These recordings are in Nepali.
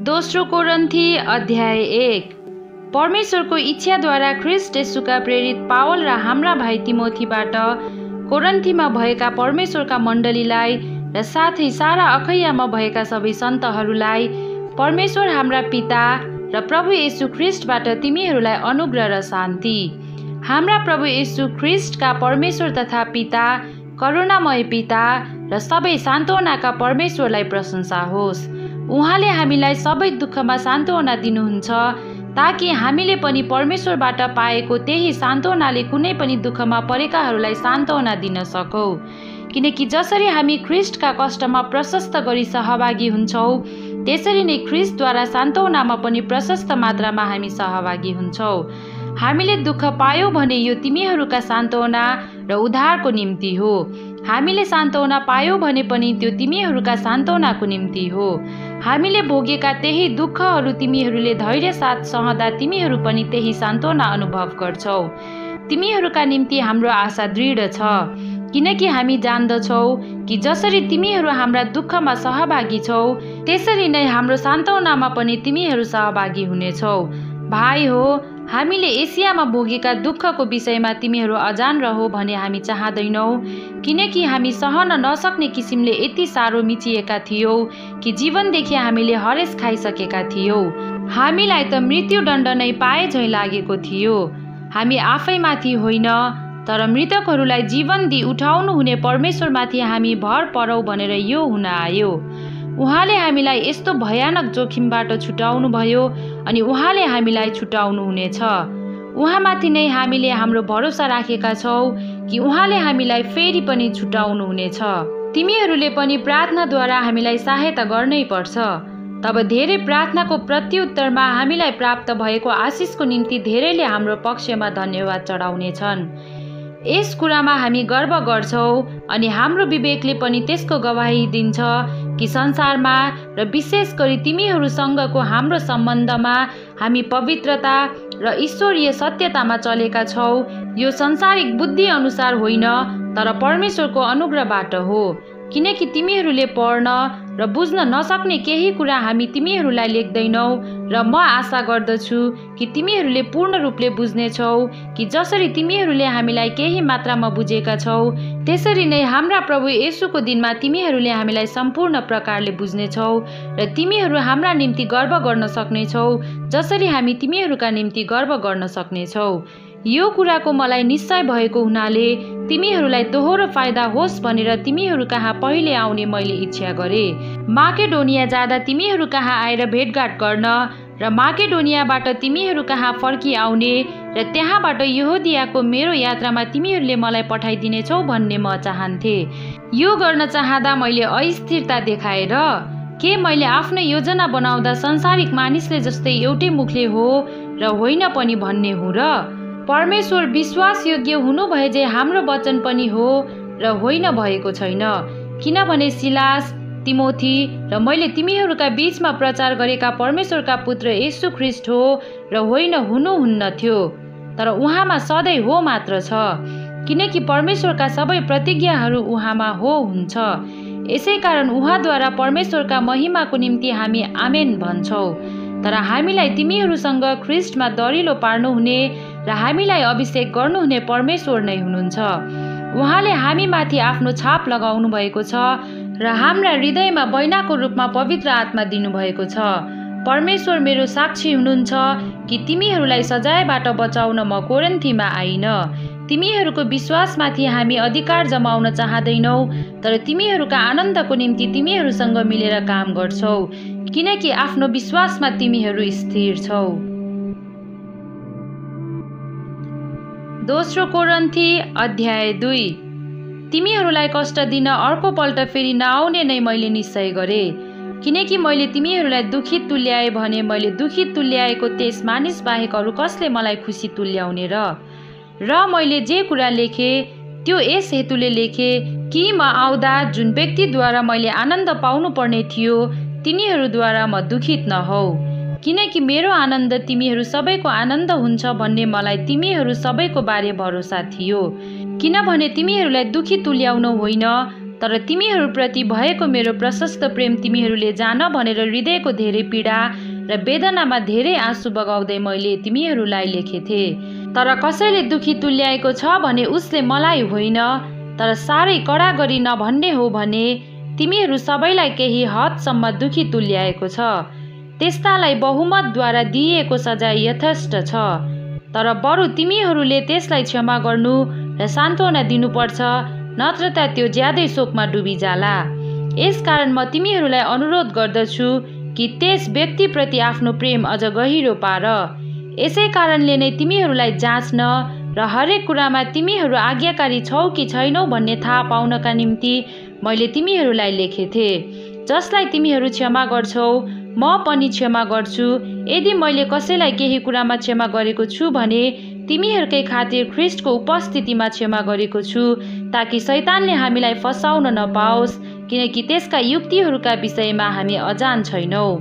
दोस्रो कोरिन्थी अध्याय 1। परमेश्वरको इच्छाद्वारा ख्रीष्ट येशूका प्रेरित पावल र हाम्रा भाइ तिमोथीबाट कोरिन्थीमा भएका परमेश्वरका मण्डलीलाई र साथै सारा अखैयामा भएका सबै सन्तहरूलाई परमेश्वर हाम्रा पिता र प्रभु येशू ख्रीष्टबाट तिमीहरूलाई अनुग्रह र शान्ति। हाम्रा प्रभु येशू ख्रीष्टका परमेश्वर तथा पिता, करुणामय पिता र सबै सान्त्वनाका परमेश्वरलाई प्रशंसा होस्। उहाँले हामीलाई सबै दुःखमा सान्त्वना दिनुहुन्छ ताकि हामीले पनि परमेश्वरबाट पाएको त्यही सान्त्वनाले कुनै पनि दुःखमा परेकाहरूलाई सान्त्वना दिन सकौँ। किनकि जसरी हामी ख्रीष्टका कष्टमा प्रशस्त गरी सहभागी हुन्छौँ, त्यसरी नै ख्रीष्टद्वारा सान्त्वनामा पनि प्रशस्त मात्रामा हामी सहभागी हुन्छौँ। हामीले दुःख पायौँ भने यो तिमीहरूका सान्त्वना र उद्धारको निम्ति हो। हामीले सान्त्वना पायौँ भने पनि त्यो तिमीहरूका सान्त्वनाको निम्ति हो। हामीले भोगेका त्यही दुःखहरू तिमीहरूले धैर्य साथ सहँदा तिमीहरू पनि त्यही सान्त्वना अनुभव गर्छौ। तिमीहरूका निम्ति हाम्रो आशा दृढ छ, किनकि हामी जान्दछौ कि जसरी तिमीहरू हाम्रा दुःखमा सहभागी छौ, त्यसरी नै हाम्रो सान्त्वनामा पनि तिमीहरू सहभागी हुनेछौ। भाइ हो, हामीले एसियामा भोगेका दुःखको विषयमा तिमीहरू अजान रहो भने हामी चाहदैनौ, किनकि हामी सहन नसक्ने किसिमले यति साह्रो मिचिएका थियौँ कि जीवनदेखि हामीले हरेस खाइसकेका थियौँ। हामीलाई त मृत्युदण्ड नै पाए झैँ लागेको थियो। हामी आफैमाथि होइन, तर मृतकहरूलाई जीवन दिई उठाउनु हुने परमेश्वरमाथि हामी भर परौँ भनेर यो हुन आयो। उहाँले हामीलाई यस्तो भयानक जोखिमबाट छुटाउनु भयो अनि उहाँले हामीलाई छुटाउनु हुनेछ। उहाँमाथि नै हामीले हाम्रो भरोसा राखेका छौँ कि उहाँले हामीलाई फेरि पनि छुटाउनु हुनेछ। तिमीहरूले पनि प्रार्थनाद्वारा हामीलाई सहायता गर्नै पर्छ। तब धेरै प्रार्थनाको प्रत्युत्तरमा हामीलाई प्राप्त भएको आशिषको निम्ति धेरैले हाम्रो पक्षमा धन्यवाद चढाउनेछन्। यस कुरामा हामी गर्व गर्छौँ अनि हाम्रो विवेकले पनि त्यसको गवाही दिन्छ कि संसारमा र विशेष गरी तिमीहरूसँगको हाम्रो सम्बन्धमा हामी पवित्रता र ईश्वरीय सत्यतामा चलेका छौँ। यो सांसारिक बुद्धि अनुसार होइन, तर परमेश्वरको अनुग्रहबाट हो। किनकि तिमीहरूले पढ्न र बुझ्न नसक्ने केही कुरा हामी तिमीहरूलाई लेख्दैनौँ र म आशा गर्दछु कि तिमीहरूले पूर्ण रूपले बुझ्नेछौ कि जसरी तिमीहरूले हामीलाई केही मात्रामा बुझेका छौ, त्यसरी नै हाम्रा प्रभु येशूको दिनमा तिमीहरूले हामीलाई सम्पूर्ण प्रकारले बुझ्नेछौ र तिमीहरू हाम्रा निम्ति गर्व गर्न सक्नेछौ जसरी हामी तिमीहरूका निम्ति गर्व गर्न सक्नेछौ। यो कुराको मलाई निश्चय भएको हुनाले तिमीहरूलाई दोहोरो फाइदा होस् भनेर तिमीहरू कहाँ पहिले आउने मैले इच्छा गरेँ। माकेडोनिया जाँदा तिमीहरू कहाँ आएर भेटघाट गर्न र माकेडोनियाबाट तिमीहरू कहाँ फर्किआउने र त्यहाँबाट यहुदियाको मेरो यात्रामा तिमीहरूले मलाई पठाइदिनेछौ भन्ने म चाहन्थे। यो गर्न चाहँदा मैले अस्थिरता देखाएर के मैले आफ्नो योजना बनाउँदा संसारिक मानिसले जस्तै एउटै मुखले हो र होइन पनि भन्ने हो र? परमेश्वर विश्वासयोग्य हुनु भए जे हाम्रो वचन पनि हो र होइन भएको छैन। किनभने सिलास, तिमोथी र मैले तिमीहरूका बीचमा प्रचार गरेका परमेश्वरका पुत्र येशू ख्रीष्ट हो र होइन हुनुहुन्न थियो, तर उहाँमा सधैँ हो मात्र छ। किनकि परमेश्वरका सबै प्रतिज्ञाहरू उहाँमा हो हुन्छ। यसै कारण उहाँद्वारा परमेश्वरका महिमाको निम्ति हामी आमेन भन्छौँ। तर हामीलाई तिमीहरूसँग ख्रीष्टमा दरिलो पार्नुहुने र हामीलाई अभिषेक गर्नुहुने परमेश्वर नै हुनुहुन्छ। उहाँले हामीमाथि आफ्नो छाप लगाउनु भएको छ र हाम्रा हृदयमा बैनाको रूपमा पवित्र आत्मा दिनुभएको छ। परमेश्वर मेरो साक्षी हुनुहुन्छ कि तिमीहरूलाई सजायबाट बचाउन म कोरिन्थीमा आइन। तिमीहरूको विश्वासमाथि हामी अधिकार जमाउन चाहदैनौ, तर तिमीहरूका आनन्दको निम्ति तिमीहरूसँग मिलेर काम गर्छौ, किनकि आफ्नो विश्वासमा तिमीहरू स्थिर छौ। दोस्रो कोरिन्थी अध्याय 2। तिमीहरूलाई कष्ट दिन अर्कोपल्ट फेरि नआउने नै मैले निश्चय गरेँ। किनकि मैले तिमीहरूलाई दुखित तुल्याएँ भने मैले दुखित तुल्याएको त्यस मानिस बाहेक अरू कसले मलाई खुसी तुल्याउने र मैले जे कुरा लेखेँ त्यो यस हेतुले लेखेँ कि म आउँदा जुन व्यक्तिद्वारा मैले आनन्द पाउनुपर्ने थियो तिनीहरूद्वारा म दुखित नहौ। किनकि मेरो आनन्द तिमीहरू सबैको आनन्द हुन्छ भन्ने मलाई तिमीहरू सबैको बारे भरोसा थियो। किनभने तिमीहरूलाई दुखी तुल्याउनु होइन, तर तिमीहरूप्रति भएको मेरो प्रशस्त प्रेम तिमीहरूले जान भनेर हृदयको धेरै पीडा र वेदनामा धेरै आँसु बगाउँदै मैले तिमीहरूलाई लेखेथे। तर कसैले दुखी तुल्याएको छ भने उसले मलाई होइन, तर साह्रै कडा गरी नभन्ने हो भने तिमीहरू सबैलाई केही हदसम्म दुखी तुल्याएको छ। त्यस्तालाई बहुमतद्वारा दिइएको सजाय यथेष्ट छ, तर बरु तिमीहरूले त्यसलाई क्षमा गर्नु र सान्त्वना दिनुपर्छ, नत्र त त्यो ज्यादै शोकमा डुबिजाला। यसकारण म तिमीहरूलाई अनुरोध गर्दछु कि त्यस व्यक्तिप्रति आफ्नो प्रेम अझ गहिरो पार। यसै कारणले नै तिमीहरूलाई जाँच्न र हरेक कुरामा तिमीहरू आज्ञाकारी छौ कि छैनौ भन्ने थाहा पाउनका निम्ति मैले तिमीहरूलाई लेखेथे। जसलाई तिमीहरू क्षमा गर्छौ म पनि क्षमा गर्छु। यदि मैले कसैलाई केही कुरामा क्षमा गरेको छु भने तिमीहरूकै खातिर ख्रीष्टको उपस्थितिमा क्षमा गरेको छु, ताकि शैतानले हामीलाई फसाउन नपाओस्, किनकि त्यसका युक्तिहरूका विषयमा हामी अजान छैनौँ।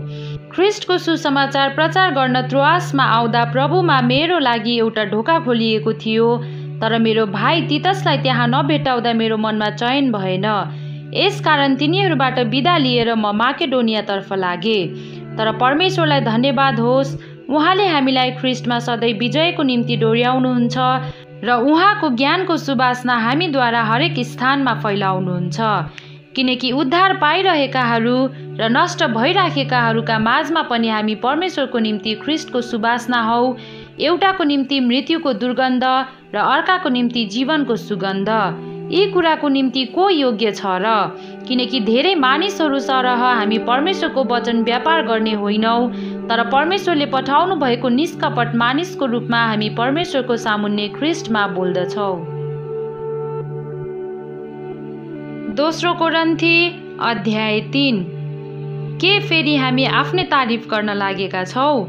ख्रीष्टको सुसमाचार प्रचार गर्न त्रोआसमा आउँदा प्रभुमा मेरो लागि एउटा ढोका खोलिएको थियो, तर मेरो भाइ तीतसलाई त्यहाँ नभेटाउँदा मेरो मनमा चयन भएन। यसकारण तिनीहरूबाट बिदा लिएर म माकेडोनियातर्फ लागे। तर परमेश्वरलाई धन्यवाद होस्, उहाँले हामीलाई ख्रीष्टमा सधैँ विजयको निम्ति डोर्याउनुहुन्छ र उहाँको ज्ञानको सुवासना हामीद्वारा हरेक स्थानमा फैलाउनुहुन्छ। किनकि उद्धार पाइरहेकाहरू र नष्ट भइराखेकाहरूका माझमा पनि हामी परमेश्वरको निम्ति ख्रीष्टको सुवासना हौ। एउटाको निम्ति मृत्युको दुर्गन्ध र अर्काको निम्ति जीवनको सुगन्ध। यी कुराको निम्ति को योग्य छ र? किनकि धेरै मानिसहरू सरह हामी परमेश्वरको वचन व्यापार गर्ने होइनौँ, तर परमेश्वरले पठाउनु भएको निष्कपट मानिसको रूपमा हामी परमेश्वरको सामुन्ने ख्रीष्टमा बोल्दछौँ। दोस्रो कोरिन्थी अध्याय 3। के फेरि हामी आफ्नै तारिफ गर्न लागेका छौँ?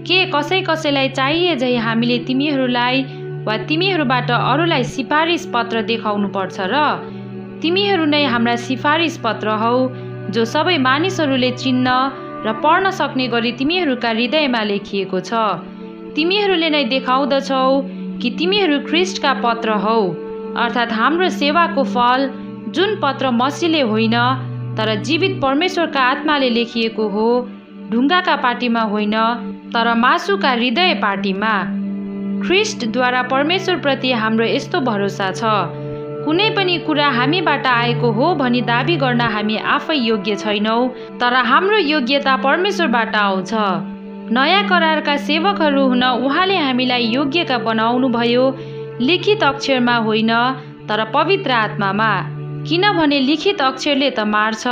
के कसैलाई चाहिए झै हामीले तिमीहरूलाई वा तिमीहरूबाट अरूलाई सिफारिस पत्र देखाउनु पर्छ र? तिमीहरू नै हाम्रा सिफारिस पत्र हौ, जो सबै मानिसहरूले चिन्न र पढ्न सक्ने गरी तिमीहरूका हृदयमा लेखिएको छ। तिमीहरूले नै देखाउँदछौ कि तिमीहरू ख्रीष्टका पत्र हौ, अर्थात् हाम्रो सेवाको फल, जुन पत्र मसीले होइन तर जीवित परमेश्वरका आत्माले लेखिएको हो, ढुङ्गाका पाटीमा होइन तर मासुका हृदय पाटीमा। ख्रीष्टद्वारा परमेश्वरप्रति हाम्रो यस्तो भरोसा छ, कुनै पनि कुरा हामीबाट आएको हो भनी दाबी गर्न हामी आफै योग्य छैनौँ, तर हाम्रो योग्यता परमेश्वरबाट आउँछ। नयाँ करारका सेवकहरू हुन उहाँले हामीलाई योग्यका बनाउनुभयो, लिखित अक्षरमा होइन तर पवित्र आत्मामा। किनभने लिखित अक्षरले त मार्छ,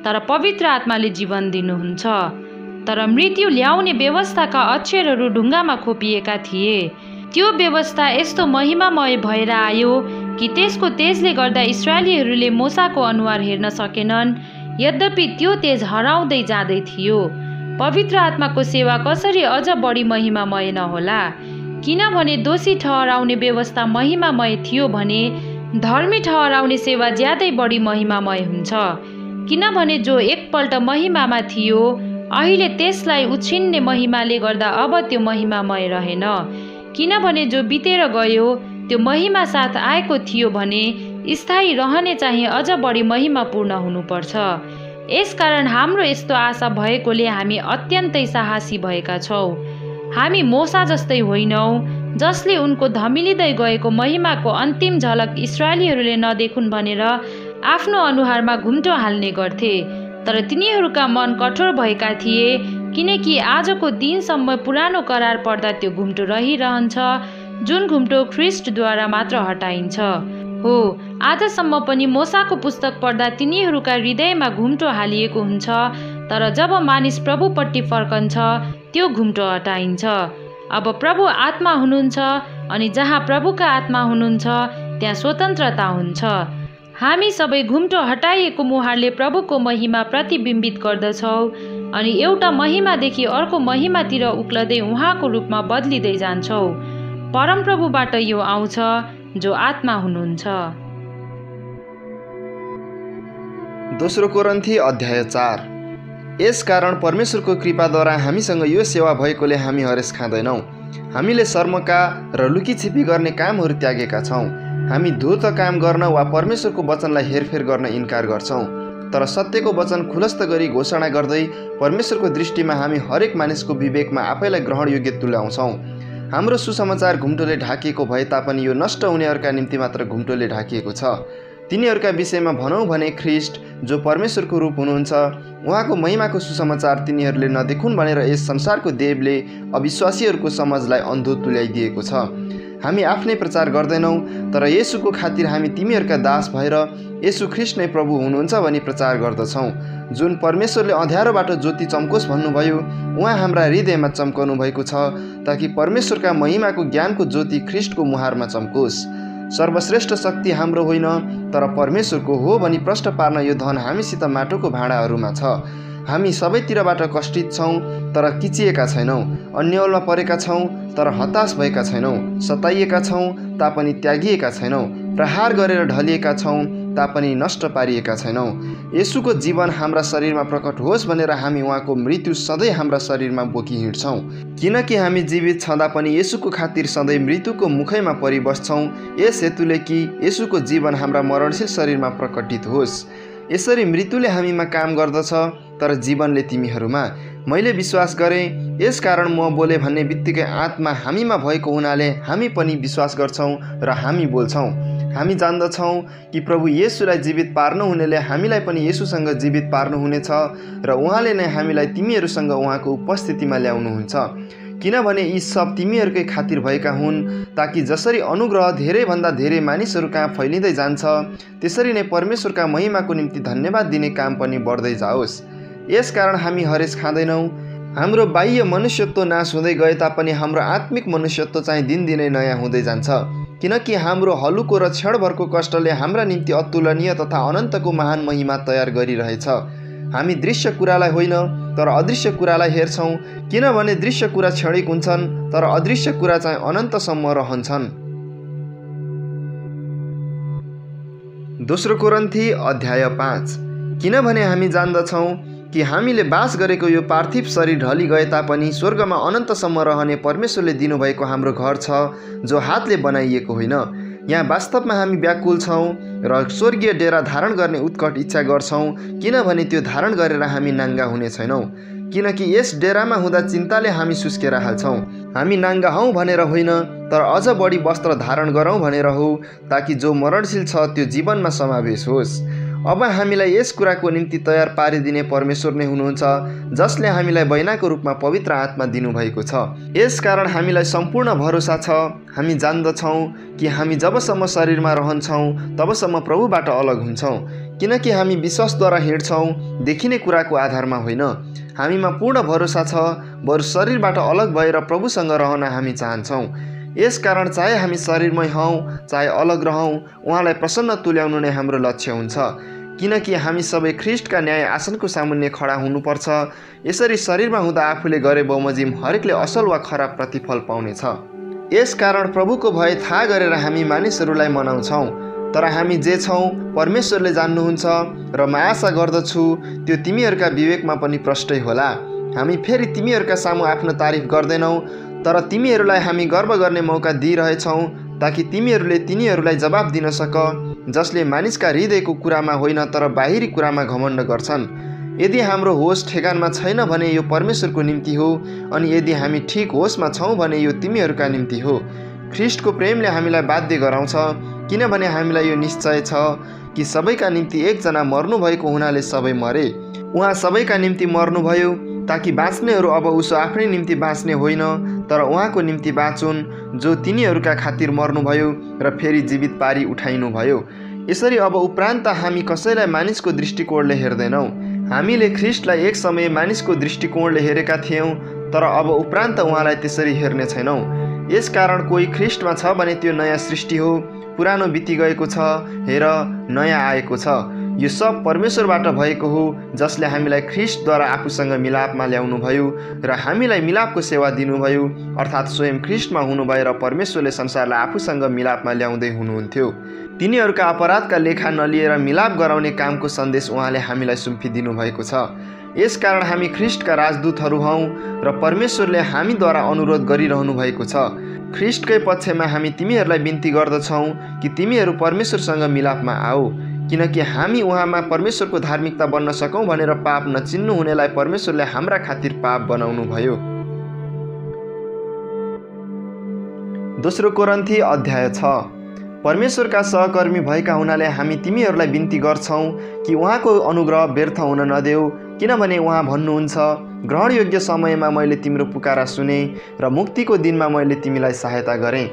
तर पवित्र आत्माले जीवन दिनुहुन्छ। तर मृत्यु ल्याउने व्यवस्थाका अक्षरहरू ढुङ्गामा खोपिएका थिए। त्यो व्यवस्था यस्तो महिमामय भएर आयो कि त्यसको तेजले गर्दा इस्राएलीहरूले मूसाको अनुहार हेर्न सकेनन्। यद्यपि त्यो तेज हराउँदै जाँदै थियो। पवित्र आत्माको सेवा कसरी अझ बढी महिमामय नहोला? किनभने दोषी ठहराउने व्यवस्था महिमामय थियो भने धर्मी ठहराउने सेवा ज्यादै बढी महिमामय हुन्छ। किनभने जो एकपल्ट महिमामा थियो, अहिले त्यसलाई उछिन्ने महिमाले गर्दा अब त्यो महिमामय रहेन। किनभने जो बितेर गयो त्यो महिमा साथ आएको थियो भने स्थायी रहने चाहिँ अझ बढी महिमापूर्ण हुनुपर्छ। यसकारण हाम्रो यस्तो आशा भएकोले हामी अत्यन्तै साहसी भएका छौँ। हामी मूसा जस्तै होइनौँ, जसले उनको धमिलिँदै गएको महिमाको अन्तिम झलक इस्राएलीहरूले नदेखुन् भनेर आफ्नो अनुहारमा घुम्टो हाल्ने गर्थे। तर तिनीहरूका मन कठोर भएका थिए, किनकि आजको दिनसम्म पुरानो करार पढ्दा त्यो घुम्टो रहिरहन्छ, जुन घुम्टो ख्रीष्टद्वारा मात्र हटाइन्छ। हो, आजसम्म पनि मूसाको पुस्तक पढ्दा तिनीहरूका हृदयमा घुम्टो हालिएको हुन्छ, तर जब मानिस प्रभुपट्टि फर्कन्छ त्यो घुम्टो हटाइन्छ। अब प्रभु आत्मा हुनुहुन्छ, अनि जहाँ प्रभुका आत्मा हुनुहुन्छ त्यहाँ स्वतन्त्रता हुन्छ। हामी सबै घुम्टो हटाइएको मुहारले प्रभुको महिमा प्रतिबिम्बित गर्दछौँ, अनि एउटा महिमादेखि अर्को महिमातिर उक्लदै उहाँको रूपमा बदलिँदै जान्छौँ। परमप्रभुबाट यो आउँछ जो आत्मा हुनुहुन्छ। दोस्रो कोरिन्थी अध्याय 4। यसकारण परमेश्वरको कृपाद्वारा हामीसँग यो सेवा भएकोले हामी हरेस खाँदैनौँ। हामीले शर्मका र लुकीछिपी गर्ने कामहरू त्यागेका छौँ। हामी धूर्त काम गर्न वा परमेश्वरको वचनलाई हेरफेर गर्न इन्कार गर्छौँ, तर सत्यको वचन खुलस्त गरी घोषणा गर्दै परमेश्वरको दृष्टिमा हामी हरेक मानिसको विवेकमा आफैलाई ग्रहण योग्य तुल्याउँछौँ। हाम्रो सुसमाचार घुम्टोले ढाकिएको भए तापनि यो नष्ट हुनेहरूका निम्ति मात्र घुम्टोले ढाकिएको छ। तिनीहरूका विषयमा भनौँ भने ख्रिस्ट जो परमेश्वरको रूप हुनुहुन्छ, उहाँको महिमाको सुसमाचार तिनीहरूले नदेखुन् भनेर यस संसारको देवले अविश्वासीहरूको समाजलाई अन्धो तुल्याइदिएको छ। हामी आफ्नै प्रचार गर्दैनौँ, तर येशूको खातिर हामी तिमीहरूका दास भएर येशू ख्रिस्ट नै प्रभु हुनुहुन्छ भनी प्रचार गर्दछौँ। जुन परमेश्वरले अँध्यारोबाट ज्योति चम्कोस् भन्नुभयो, उहाँ हाम्रा हृदयमा चम्काउनु भएको छ, ताकि परमेश्वरका महिमाको ज्ञानको ज्योति ख्रिस्टको मुहारमा चम्कोस्। सर्वश्रेष्ठ शक्ति हाम्रो होइन, तर परमेश्वरको हो भनी प्रष्ट पार्न यो धन हामीसित माटोको भाँडाहरूमा छ। हामी सबैतिरबाट कष्टित छौँ, तर किचिएका छैनौँ, अन्यलमा परेका छौँ, तर हताश भएका छैनौँ, सताइएका छौँ तापनि त्यागिएका छैनौँ, प्रहार गरेर ढलिएका छौँ तापनि नष्ट पारिएका छैनौँ। येशूको जीवन हाम्रा शरीरमा प्रकट होस् भनेर हामी उहाँको मृत्यु सधैँ हाम्रा शरीरमा बोकी हिँड्छौँ, किनकि हामी जीवित छँदा पनि येशूको खातिर सधैँ मृत्युको मुखैमा परिबस्छौँ, यस हेतुले कि येशूको जीवन हाम्रा मरणशील शरीरमा प्रकटित होस्। यसरी मृत्युले हामीमा काम गर्दछ, तर जीवनले तिमीहरूमा। मैले विश्वास गरेँ, यस कारण म बोले भन्ने बित्तिकै आत्मा हामीमा भएको हुनाले हामी पनि विश्वास गर्छौँ र हामी बोल्छौँ। हामी जान्दछौँ कि प्रभु येशूलाई जीवित पार्नुहुनेले हामीलाई पनि येशूसँग जीवित पार्नुहुनेछ र उहाँले नै हामीलाई तिमीहरूसँग उहाँको उपस्थितिमा ल्याउनुहुन्छ, किनभने यी सब तिमीहरूकै खातिर भएका हुन्, ताकि जसरी अनुग्रह धेरैभन्दा धेरै मानिसहरू कहाँ फैलिँदै जान्छ, त्यसरी नै परमेश्वरका महिमाको निम्ति धन्यवाद दिने काम पनि बढ्दै जाओस्। यसकारण हामी हरेस खाँदैनौँ। हाम्रो बाह्य मनुष्यत्व नाश हुँदै गए तापनि हाम्रो आत्मिक मनुष्यत्व चाहिँ दिनदिनै नयाँ हुँदै जान्छ, किनकि हाम्रो हलुको र क्षणभरको कष्टले हाम्रा निम्ति अतुलनीय तथा अनन्तको महान महिमा तयार गरिरहेछ। हामी दृश्य कुरालाई होइन, तर अदृश्य कुरालाई हेर्छौँ, किनभने दृश्य कुरा क्षणिक हुन्छन्, तर अदृश्य कुरा चाहिँ अनन्तसम्म रहन्छन्। 2 कोरिन्थी अध्याय 5। किनभने हामी जान्दछौँ कि हामीले बास गरेको यो पार्थिव शरीर ढली गए तापनि स्वर्गमा अनन्तसम्म रहने परमेश्वरले दिनुभएको हाम्रो घर छ, जो हातले बनाइएको होइन। यहाँ वास्तवमा हामी व्याकुल छौँ र स्वर्गीय डेरा धारण गर्ने उत्कट इच्छा गर्छौँ, किनभने त्यो धारण गरेर हामी नाङ्गा हुने छैनौँ, किनकि यस डेरामा हुँदा चिन्ताले हामी सुस्केर हाल्छौँ। हामी नाङ्गा हौँ भनेर होइन, तर अझ बढी वस्त्र धारण गरौँ भनेर हो, ताकि जो मरणशील छ त्यो जीवनमा समावेश होस्। अब हामीलाई यस कुराको निम्ति तयार पारिदिने परमेश्वर नै हुनुहुन्छ, जसले हामीलाई बैनाको रूपमा पवित्र आत्मा दिनुभएको छ। यसकारण हामीलाई सम्पूर्ण भरोसा छ। हामी जान्दछौँ कि हामी जबसम्म शरीरमा रहन्छौँ तबसम्म प्रभुबाट अलग हुन्छौँ, किनकि हामी विश्वासद्वारा हिँड्छौँ, देखिने कुराको आधारमा होइन। हामीमा पूर्ण भरोसा छ, बरु शरीरबाट अलग भएर प्रभुसँग रहन हामी चाहन्छौँ। यसकारण चाहे हामी शरीरमै हौँ चाहे अलग रहौँ, उहाँलाई प्रसन्न तुल्याउनु नै हाम्रो लक्ष्य हुन्छ, किनकि हामी सबै ख्रिस्टका न्याय आसनको सामुन्ने खडा हुनुपर्छ। यसरी शरीरमा हुँदा आफूले गरे बमोजिम हरेकले असल वा खराब प्रतिफल पाउनेछ। यसकारण प्रभुको भय थाहा गरेर हामी मानिसहरूलाई मनाउँछौँ, तर हामी जे छौँ परमेश्वरले जान्नुहुन्छ र म आशा गर्दछु त्यो तिमीहरूका विवेकमा पनि प्रष्टै होला। हामी फेरि तिमीहरूका सामु आफ्नो तारिफ गर्दैनौँ, तर तिमीहरूलाई हामी गर्व गर्ने मौका दिइरहेछौँ, ताकि तिमीहरूले तिनीहरूलाई जवाब दिन सक, जसले मानिसका हृदयको कुरामा होइन तर बाहिरी कुरामा घमण्ड गर्छन्। यदि हाम्रो होस ठेगानमा छैन भने यो परमेश्वरको निम्ति हो, अनि यदि हामी ठिक होसमा छौँ भने यो तिमीहरूका निम्ति हो। ख्रिस्टको प्रेमले हामीलाई बाध्य गराउँछ, किनभने हामीलाई यो निश्चय छ कि सबैका निम्ति एकजना मर्नुभएको हुनाले सबै मरे। उहाँ सबैका निम्ति मर्नुभयो, ताकि बाँच्नेहरू अब उसो आफ्नै निम्ति बाँच्ने होइन, तर उहाँको निम्ति बाँचुन्, जो तिनीहरूका खातिर मर्नुभयो र फेरि जीवित पारी उठाइनुभयो। यसरी अब उपरान्त हामी कसैलाई मानिसको दृष्टिकोणले हेर्दैनौँ। हामीले ख्रिस्टलाई एक समय मानिसको दृष्टिकोणले हेरेका थियौँ, तर अब उपरान्त उहाँलाई त्यसरी हेर्ने छैनौँ। यसकारण कोही ख्रिस्टमा छ भने त्यो नयाँ सृष्टि हो, पुरानो बितिगएको छ, हेर नयाँ आएको छ। यो सब परमेश्वरबाट भएको हो, जसले हामीलाई ख्रिस्टद्वारा आफूसँग मिलापमा ल्याउनुभयो र हामीलाई मिलापको सेवा दिनुभयो, अर्थात् स्वयं ख्रिस्टमा हुनुभयो र परमेश्वरले संसारलाई आफूसँग मिलापमा ल्याउँदै हुनुहुन्थ्यो। तिनीहरूका अपराधका लेखा नलिएर मिलाप गराउने कामको सन्देश उहाँले हामीलाई सुम्पिदिनु भएको छ। यसकारण हामी ख्रीष्टका राजदूतहरू हौँ र परमेश्वरले हामीद्वारा अनुरोध गरिरहनु भएको छ। ख्रीष्टकै पक्षमा हामी तिमीहरूलाई बिन्ती गर्दछौँ कि तिमीहरू परमेश्वरसँग मिलापमा आऊ, किनकि हामी उहाँमा परमेश्वरको धार्मिकता बन्न सकौँ भनेर पाप नचिन्नु हुनेलाई परमेश्वरले हाम्रा खातिर पाप बनाउनु भयो। 2 कोरिन्थी अध्याय 6। परमेश्वरका सहकर्मी भएका हुनाले हामी तिमीहरूलाई बिन्ती गर्छौँ कि उहाँको अनुग्रह व्यर्थ हुन नदेऊ, किनभने उहाँ भन्नुहुन्छ, ग्रहणयोग्य समयमा मैले तिम्रो पुकारा सुने र मुक्तिको दिनमा मैले तिमीलाई सहायता गरेँ।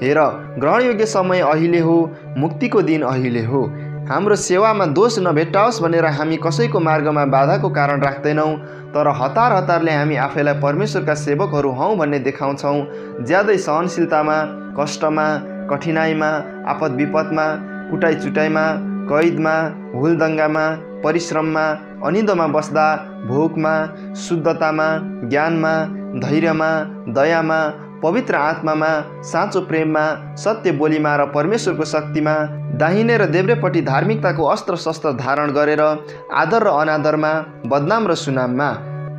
हेर, ग्रहणयोग्य समय अहिले हो, मुक्तिको दिन अहिले हो। हाम्रो सेवामा दोष नभेट्टाओस् भनेर हामी कसैको मार्गमा बाधाको कारण राख्दैनौँ, तर हतार हतारले हामी आफैलाई परमेश्वरका सेवकहरू हौँ भन्ने देखाउँछौँ। ज्यादै सहनशीलतामा, कष्टमा, कठिनाइमा, आपद विपदमा, कुटाइ चुटाइमा, कैदमा, हुलदङ्गामा, परिश्रममा, अनिदोमा बस्दा, भोकमा, शुद्धतामा, ज्ञानमा, धैर्यमा, दयामा, पवित्र आत्मामा, साँचो प्रेममा, सत्य बोलीमा र परमेश्वरको शक्तिमा, दाहिने र देब्रेपट्टि धार्मिकताको अस्त्र शस्त्र धारण गरेर आदर र अनादरमा, बदनाम र सुनाममा।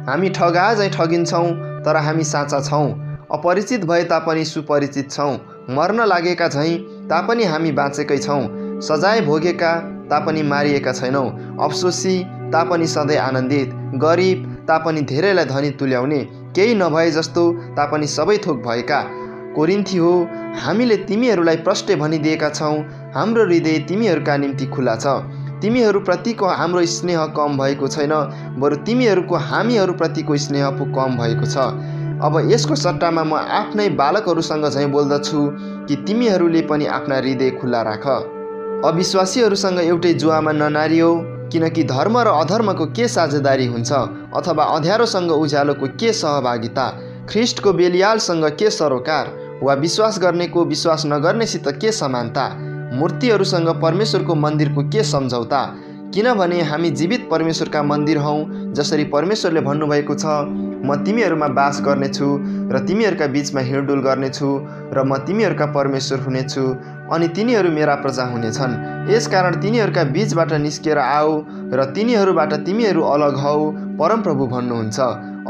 हामी ठगा झैँ ठगिन्छौँ तर हामी साँचा छौँ, अपरिचित भए तापनि सुपरिचित छौँ, मर्न लागेका झैँ तापनि हामी बाँचेकै छौँ, सजाय भोगेका तापनि मारिएका छैनौँ, अफसोसी तापनि सधैँ आनन्दित, गरिब तापनि धेरैलाई धनी तुल्याउने, केही नभए जस्तो तापनि सबै थोक भएका। कोरिन्थी हो, हामीले तिमीहरूलाई प्रष्टै भनिदिएका छौँ, हाम्रो हृदय तिमीहरूका निम्ति खुला छ। तिमीहरूप्रतिको हाम्रो स्नेह कम भएको छैन, बरु तिमीहरूको हामीहरूप्रतिको स्नेह पो कम भएको छ। अब यसको सट्टामा म आफ्नै बालकहरूसँग झैँ बोल्दछु कि तिमीहरूले पनि आफ्ना हृदय खुला राख। अविश्वासीहरूसँग एउटै जुवामा ननारियो, किनकि धर्म र अधर्मको के साझेदारी हुन्छ, अथवा अँध्यारोसँग उज्यालोको के सहभागिता, ख्रीष्टको बेलियालसँग के सरोकार, वा विश्वास गर्नेको विश्वास नगर्नेसित के समानता, मूर्तिहरूसँग परमेश्वरको मन्दिरको के सम्झौता। किनभने हामी जीवित परमेश्वरका मन्दिर हौँ, जसरी परमेश्वरले भन्नुभएको छ, म तिमीहरूमा बास गर्नेछु र तिमीहरूका बीचमा हिँडडुल गर्नेछु र म तिमीहरूका परमेश्वर हुनेछु अनि तिनीहरू मेरा प्रजा हुनेछन्। यसकारण तिनीहरूका बीचबाट निस्केर आऊ र तिनीहरूबाट तिमीहरू अलग हौ, परमप्रभु भन्नुहुन्छ।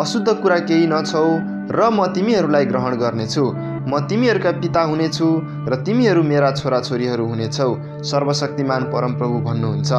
अशुद्ध कुरा केही नछौ र म तिमीहरूलाई ग्रहण गर्नेछु। म तिमीहरूका पिता हुनेछु र तिमीहरू मेरा छोराछोरीहरू हुनेछौ, सर्वशक्तिमान परमप्रभु भन्नुहुन्छ।